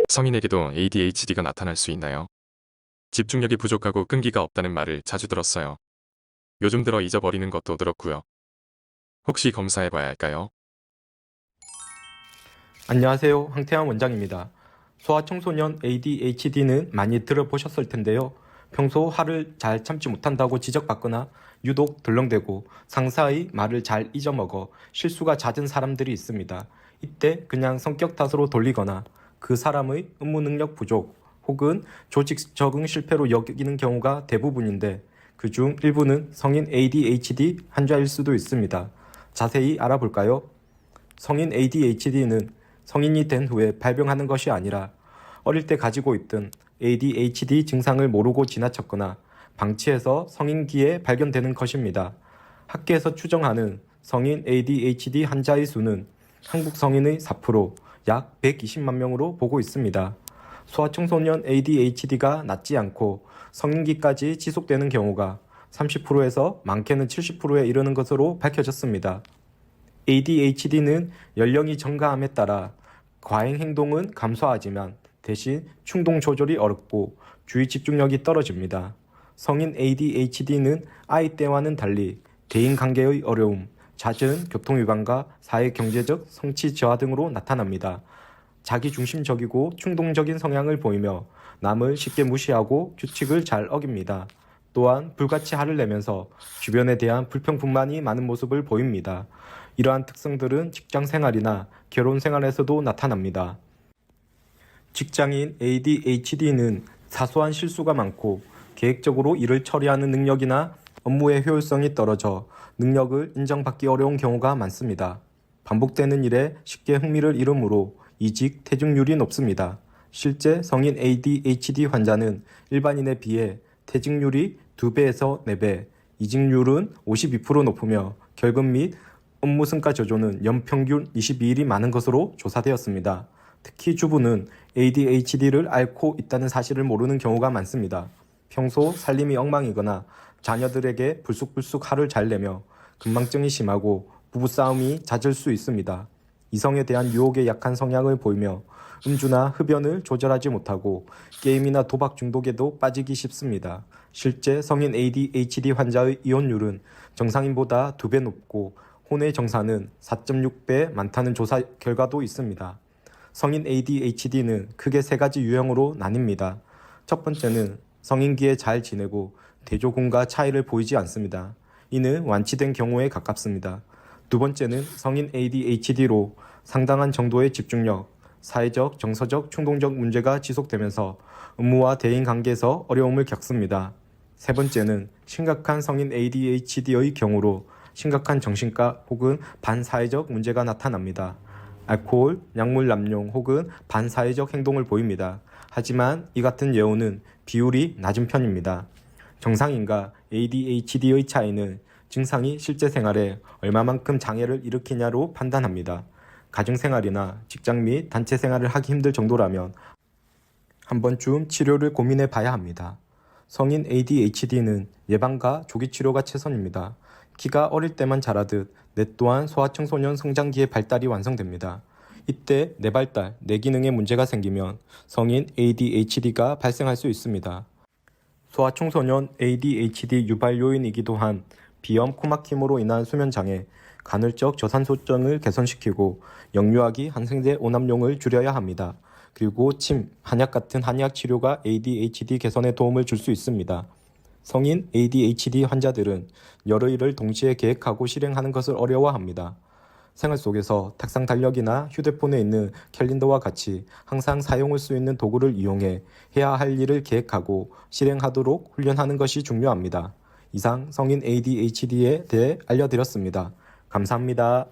성인에게도 ADHD가 나타날 수 있나요? 집중력이 부족하고 끈기가 없다는 말을 자주 들었어요. 요즘 들어 잊어버리는 것도 늘었고요. 혹시 검사해봐야 할까요? 안녕하세요. 황태환 원장입니다. 소아청소년 ADHD는 많이 들어보셨을 텐데요. 평소 화를 잘 참지 못한다고 지적받거나 유독 덜렁대고 상사의 말을 잘 잊어먹어 실수가 잦은 사람들이 있습니다. 이때 그냥 성격 탓으로 돌리거나 그 사람의 업무 능력 부족 혹은 조직 적응 실패로 여기는 경우가 대부분인데 그중 일부는 성인 ADHD 환자일 수도 있습니다. 자세히 알아볼까요? 성인 ADHD는 성인이 된 후에 발병하는 것이 아니라 어릴 때 가지고 있던 ADHD 증상을 모르고 지나쳤거나 방치해서 성인기에 발견되는 것입니다. 학계에서 추정하는 성인 ADHD 환자의 수는 한국 성인의 4%, 약 120만 명으로 보고 있습니다. 소아청소년 ADHD가 낫지 않고 성인기까지 지속되는 경우가 30%에서 많게는 70%에 이르는 것으로 밝혀졌습니다. ADHD는 연령이 증가함에 따라 과잉 행동은 감소하지만 대신 충동 조절이 어렵고 주의 집중력이 떨어집니다. 성인 ADHD는 아이 때와는 달리 대인관계의 어려움, 잦은 교통위반과 사회경제적 성취 저하 등으로 나타납니다. 자기중심적이고 충동적인 성향을 보이며 남을 쉽게 무시하고 규칙을 잘 어깁니다. 또한 불같이 화를 내면서 주변에 대한 불평불만이 많은 모습을 보입니다. 이러한 특성들은 직장 생활이나 결혼 생활에서도 나타납니다. 직장인 ADHD는 사소한 실수가 많고 계획적으로 일을 처리하는 능력이나 업무의 효율성이 떨어져 능력을 인정받기 어려운 경우가 많습니다. 반복되는 일에 쉽게 흥미를 잃으므로 이직, 퇴직률이 높습니다. 실제 성인 ADHD 환자는 일반인에 비해 퇴직률이 2배에서 4배, 이직률은 52% 높으며 결근 및 업무 성과 저조는 연평균 22일이 많은 것으로 조사되었습니다. 특히 주부는 ADHD를 앓고 있다는 사실을 모르는 경우가 많습니다. 평소 살림이 엉망이거나 자녀들에게 불쑥불쑥 화를 잘 내며 건망증이 심하고 부부싸움이 잦을 수 있습니다. 이성에 대한 유혹에 약한 성향을 보이며 음주나 흡연을 조절하지 못하고 게임이나 도박 중독에도 빠지기 쉽습니다. 실제 성인 ADHD 환자의 이혼율은 정상인보다 2배 높고 혼외 정사는 4.6배 많다는 조사 결과도 있습니다. 성인 ADHD는 크게 3가지 유형으로 나뉩니다. 첫 번째는 성인기에 잘 지내고 대조군과 차이를 보이지 않습니다. 이는 완치된 경우에 가깝습니다. 두 번째는 성인 ADHD로 상당한 정도의 집중력, 사회적, 정서적, 충동적 문제가 지속되면서 업무와 대인관계에서 어려움을 겪습니다. 세 번째는 심각한 성인 ADHD의 경우로 심각한 정신과 혹은 반사회적 문제가 나타납니다. 알코올, 약물 남용 혹은 반사회적 행동을 보입니다. 하지만 이 같은 예우는 비율이 낮은 편입니다. 정상인과 ADHD의 차이는 증상이 실제 생활에 얼마만큼 장애를 일으키냐로 판단합니다. 가정생활이나 직장 및 단체 생활을 하기 힘들 정도라면 한 번쯤 치료를 고민해 봐야 합니다. 성인 ADHD는 예방과 조기 치료가 최선입니다. 키가 어릴 때만 자라듯 뇌 또한 소아청소년 성장기의 발달이 완성됩니다. 이때 뇌 발달, 뇌 기능에 문제가 생기면 성인 ADHD가 발생할 수 있습니다. 소아청소년 ADHD 유발 요인이기도 한 비염, 코막힘으로 인한 수면장애, 간헐적 저산소증을 개선시키고 역류하기, 항생제 오남용을 줄여야 합니다. 그리고 침, 한약 같은 한의학 치료가 ADHD 개선에 도움을 줄 수 있습니다. 성인 ADHD 환자들은 여러 일을 동시에 계획하고 실행하는 것을 어려워합니다. 생활 속에서 탁상 달력이나 휴대폰에 있는 캘린더와 같이 항상 사용할 수 있는 도구를 이용해 해야 할 일을 계획하고 실행하도록 훈련하는 것이 중요합니다. 이상 성인 ADHD에 대해 알려드렸습니다. 감사합니다.